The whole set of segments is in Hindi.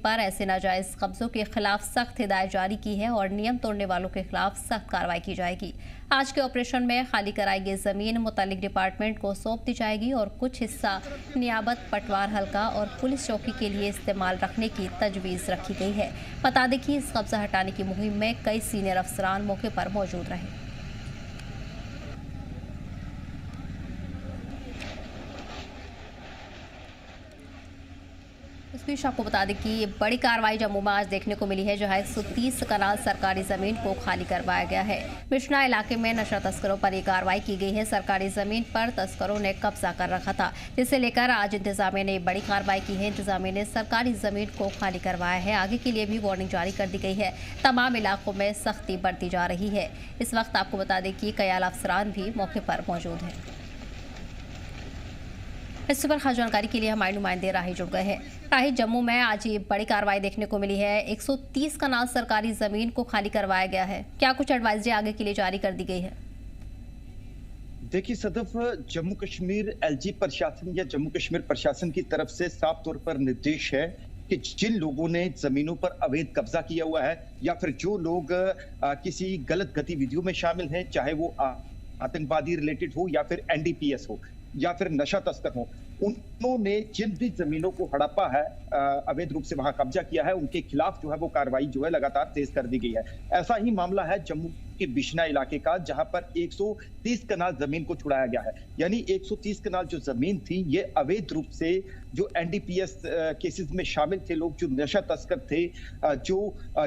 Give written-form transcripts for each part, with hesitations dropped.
पर ऐसे नाजायज कब्जों के खिलाफ सख्त हिदायत जारी की है और नियम तोड़ने वालों के खिलाफ सख्त कार्रवाई की जाएगी। आज के ऑपरेशन में खाली कराई गई जमीन मुतालिक डिपार्टमेंट को सौंप दी जाएगी और कुछ हिस्सा नियाबत, पटवार हल्का और पुलिस चौकी के लिए इस्तेमाल रखने की तजवीज़ रखी गई है। बता दें कि इस कब्जा हटाने की मुहिम में कई सीनियर अफसरान मौके पर मौजूद रहे। इस बीच आपको बता दें कि बड़ी कार्रवाई जम्मू में आज देखने को मिली है, जहां 130 कनाल सरकारी जमीन को खाली करवाया गया है। बिश्ना इलाके में नशा तस्करों पर यह कार्रवाई की गई है। सरकारी जमीन पर तस्करों ने कब्जा कर रखा था, जिसे लेकर आज इंतजामिया ने बड़ी कार्रवाई की है। इंतजामिया ने सरकारी जमीन को खाली करवाया है। आगे के लिए भी वार्निंग जारी कर दी गई है। तमाम इलाकों में सख्ती बरती जा रही है। इस वक्त आपको बता दें कि कई आला अफसरान भी मौके पर मौजूद हैं। इस पर खास जानकारी के लिए हमारे नुमाइंदे राही जुड़ गए हैं। राही, जम्मू में आज ये बड़ी कार्रवाई देखने को मिली है। 130 कनाल सरकारी जमीन को खाली करवाया गया है। क्या कुछ एडवाइजरी आगे के लिए जारी कर दी गई है? देखिए सदफ, जम्मू कश्मीर एलजी प्रशासन या जम्मू कश्मीर प्रशासन की तरफ से साफ तौर पर निर्देश है कि जिन लोगों ने जमीनों पर अवैध कब्जा किया हुआ है या फिर जो लोग किसी गलत गतिविधियों में शामिल हैं, चाहे वो आतंकवादी रिलेटेड हो या फिर एनडीपीएस हो या फिर नशा तस्कर हो, उन्होंने जिन भी जमीनों को हड़पा है, अवैध रूप से वहां कब्जा किया है, उनके खिलाफ जो है वो कार्रवाई जो है लगातार तेज कर दी गई है। ऐसा ही मामला है जम्मू के बिश्ना इलाके का, जहां पर 130 कनाल जमीन को छुड़ाया गया है। यानी 130 कनाल जो जमीन थी, ये अवैध रूप से जो एनडीपीएस केसेस में शामिल थे लोग, जो नशा तस्कर थे, जो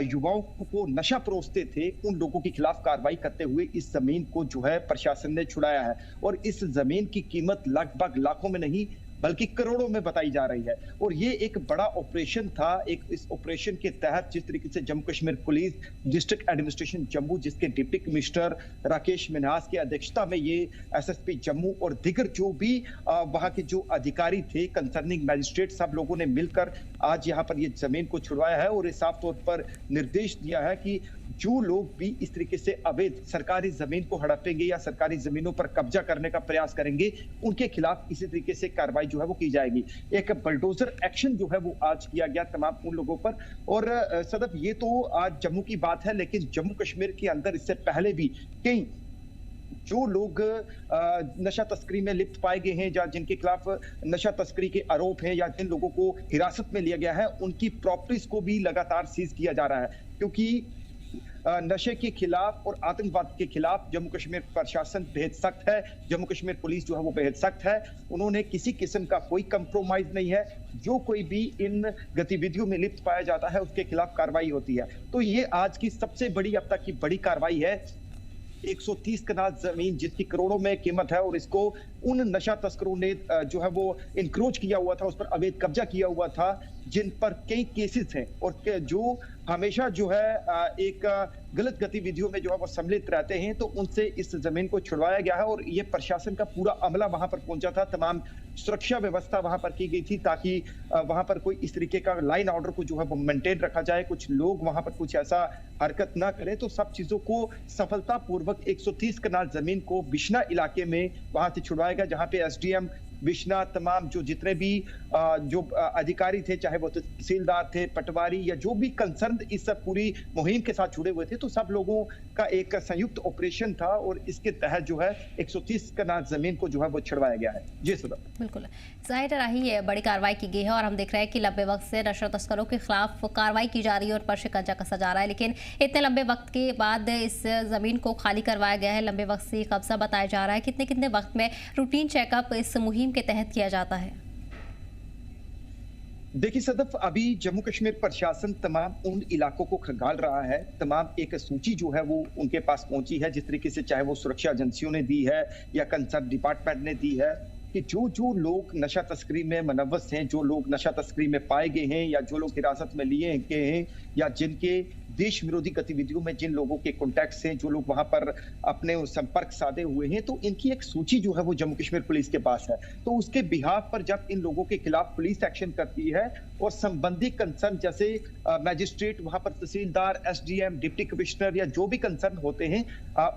युवाओं को नशा परोसते थे, उन लोगों के खिलाफ कार्रवाई करते हुए इस जमीन को जो है प्रशासन ने छुड़ाया है। और इस जमीन की कीमत लगभग लाखों में नहीं बल्कि करोड़ों में बताई जा रही है। और ये एक बड़ा ऑपरेशन था। इस ऑपरेशन के तहत जिस तरीके से Jammu Kashmir police district administration Jammu, जिसके डिप्टी कमिश्नर राकेश मिन्हास की अध्यक्षता में ये एसएसपी जम्मू और दिगर जो भी वहां के जो अधिकारी थे, कंसर्निंग मैजिस्ट्रेट, सब लोगों ने मिलकर आज यहाँ पर ये जमीन को छुड़वाया है। और ये साफ तौर पर निर्देश दिया है कि जो लोग भी इस तरीके से अवैध सरकारी जमीन को हड़पेंगे या सरकारी जमीनों पर कब्जा करने का प्रयास करेंगे, उनके खिलाफ इसी तरीके से कार्रवाई जो है वो की जाएगी। एक बलडोजर एक्शन जो है वो आज किया गया तमाम उन लोगों पर। और सदफ, ये तो आज जम्मू की बात है, लेकिन जम्मू कश्मीर के अंदर इससे पहले भी कई जो लोग नशा तस्करी में लिप्त पाए गए हैं या जिनके खिलाफ नशा तस्करी के आरोप हैं या जिन लोगों को हिरासत में लिया गया है, उनकी प्रॉपर्टीज को भी लगातार सीज किया जा रहा है। क्योंकि नशे के खिलाफ और आतंकवाद के खिलाफ जम्मू कश्मीर प्रशासन बेहद सख्त है। जम्मू कश्मीर पुलिस जो है वो बेहद सख्त है। उन्होंने किसी किस्म का कोई कंप्रोमाइज नहीं है। जो कोई भी इन गतिविधियों में लिप्त पाया जाता है, उसके खिलाफ कार्रवाई होती है। तो ये आज की सबसे बड़ी, अब तक की बड़ी कार्रवाई है। 130 कनाल जमीन जिसकी करोड़ों में कीमत है, और इसको उन नशा तस्करों ने जो है वो इंक्रोच किया हुआ था, उस पर अवैध कब्जा किया हुआ था, जिन पर कई केसेस हैं और जो हमेशा जो है एक गलत गतिविधियों में जो है वो सम्मिलित रहते हैं। तो उनसे इस जमीन को छुड़वाया गया है। और ये प्रशासन का पूरा अमला वहां पर पहुंचा था। तमाम सुरक्षा व्यवस्था वहां पर की गई थी ताकि वहां पर कोई इस तरीके का लाइन ऑर्डर को जो है वो मेंटेन रखा जाए, कुछ लोग वहां पर कुछ ऐसा हरकत ना करें। तो सब चीजों को सफलतापूर्वक 130 कनाल जमीन को बिश्ना इलाके में वहां से छुड़वाया गया, जहां पे एसडीएम बिश्ना, तमाम जो जितने भी जो अधिकारी थे, चाहे वो तहसीलदार थे, पटवारी या जो भी कंसर्न इस पूरी मुहिम के साथ जुड़े हुए थे, तो सब लोगों का एक संयुक्त ऑपरेशन था। और इसके तहत जो है 130 कनाल जमीन को जो है वो छुड़वाया गया है। जी सदा, बिल्कुल जाहिर रही है, बड़ी कार्रवाई की गई है और हम देख रहे हैं कि लंबे वक्त से नशा तस्करों के खिलाफ कार्रवाई की जा रही है और पर शिकंजा कसा जा रहा है। लेकिन इतने लंबे वक्त के बाद इस जमीन को खाली करवाया गया है। लंबे वक्त से कब्जा बताया जा रहा है। कितने कितने वक्त में रूटीन चेकअप इस मुहिम के तहत किया जाता है? देखिए सदफ, अभी जम्मू कश्मीर प्रशासन तमाम उन इलाकों को खंगाल रहा है। तमाम एक सूची जो है वो उनके पास पहुंची है, जिस तरीके से चाहे वो सुरक्षा एजेंसियों ने दी है या कंसर्न डिपार्टमेंट ने दी है, कि जो लोग नशा तस्करी में मुलव्वस हैं, जो लोग नशा तस्करी में पाए गए हैं या जो लोग हिरासत में लिए गए हैं या जिनके देश विरोधी गतिविधियों में जिन लोगों के कॉन्टैक्ट्स हैं, जो लोग वहां पर अपने संपर्क साधे हुए हैं, तो इनकी एक सूची जो है वो जम्मू कश्मीर पुलिस के पास है। तो उसके बिहाफ पर जब इन लोगों के खिलाफ पुलिस एक्शन करती है और संबंधित कंसर्न जैसे मैजिस्ट्रेट, वहां पर तहसीलदार, एसडीएम, डिप्टी कमिश्नर या जो भी कंसर्न होते हैं,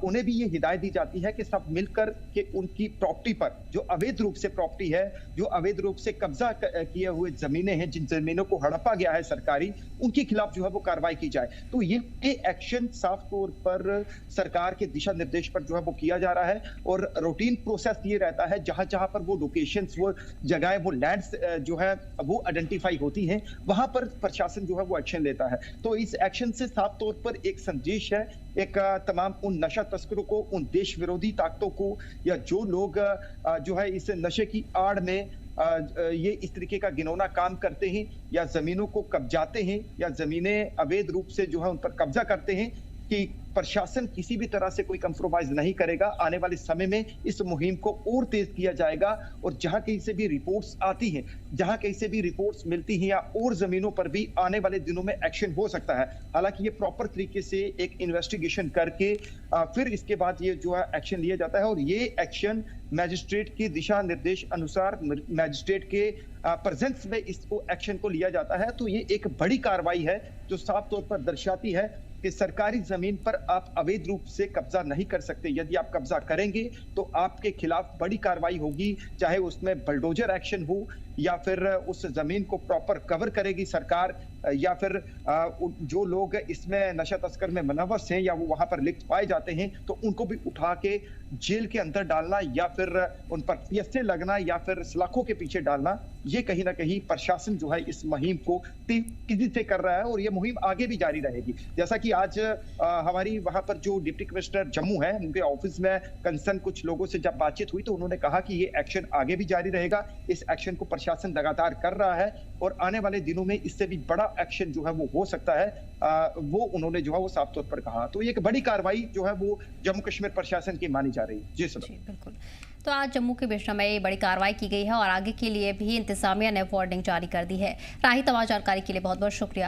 उन्हें भी ये हिदायत दी जाती है कि सब मिलकर के उनकी प्रॉपर्टी पर जो अवैध रूप से प्रॉपर्टी है, जो अवैध रूप से कब्जा किए हुए जमीनें हैं, जिन जमीनों को हड़पा गया है सरकारी, उनके खिलाफ जो है वो कार्रवाई की जाए। तो ये एक्शन साफ तौर पर सरकार के दिशा निर्देश पर जो है वो किया जा रहा है और रूटीन प्रोसेस ये रहता है, जहां जहां पर वो लोकेशंस, वो जगह, वो लैंड्स जो है वो आइडेंटिफाई होती हैं, वहां पर प्रशासन जो है वो एक्शन लेता है। तो इस एक्शन से साफ तौर पर एक संदेश है, एक तमाम उन नशा तस्करों को, उन देश विरोधी ताकतों को, या जो लोग जो है इस नशे की आड़ में ये इस तरीके का घिनौना काम करते हैं या जमीनों को कब्जाते हैं या जमीनें अवैध रूप से जो है उन पर कब्जा करते हैं, कि प्रशासन किसी भी तरह से कोई कंप्रोमाइज नहीं करेगा। आने वाले समय में इस मुहिम को और तेज किया जाएगा और जहां कहीं से भी रिपोर्ट्स आती हैं, जहां कहीं से भी रिपोर्ट्स मिलती हैं, या और जमीनों पर भी आने वाले दिनों में एक्शन हो सकता है। हालांकि ये प्रॉपर तरीके से एक इन्वेस्टिगेशन करके फिर इसके बाद ये जो है एक्शन लिया जाता है और ये एक्शन मैजिस्ट्रेट के दिशा निर्देश अनुसार, मैजिस्ट्रेट के प्रेजेंस में इसको एक्शन को लिया जाता है। तो ये एक बड़ी कार्रवाई है जो साफ तौर पर दर्शाती है कि सरकारी जमीन पर आप अवैध रूप से कब्जा नहीं कर सकते। यदि आप कब्जा करेंगे तो आपके खिलाफ बड़ी कार्रवाई होगी, चाहे उसमें बलडोजर एक्शन हो या फिर उस जमीन को प्रॉपर कवर करेगी सरकार, या फिर जो लोग इसमें नशा तस्कर में मुलव्वस हैं या वो वहां पर लिप्त पाए जाते हैं तो उनको भी उठा के जेल के अंदर डालना या फिर उन पर पीएसए लगना या फिर सलाखों के पीछे डालना, ये कहीं ना कहीं प्रशासन जो है इस मुहिम को तेजी से कर रहा है और ये मुहिम आगे भी जारी रहेगी। जैसा कि आज हमारी वहां पर जो डिप्टी कमिश्नर जम्मू है, उनके ऑफिस में कंसर्न कुछ लोगों से जब बातचीत हुई तो उन्होंने कहा कि ये एक्शन आगे भी जारी रहेगा। इस एक्शन को प्रशासन लगातार कर रहा है और आने वाले दिनों में इससे भी बड़ा एक्शन जो है वो हो सकता है, वो उन्होंने जो है वो साफ तौर पर कहा। तो ये एक बड़ी कार्रवाई जो है वो जम्मू कश्मीर प्रशासन की मानी जा रही है। जी सर, बिल्कुल। तो आज जम्मू के बिश्रा में ये बड़ी कार्रवाई की गई है और आगे के लिए भी इंतजामिया ने वार्निंग जारी कर दी है। राही, तमाम जानकारी के लिए बहुत बहुत शुक्रिया।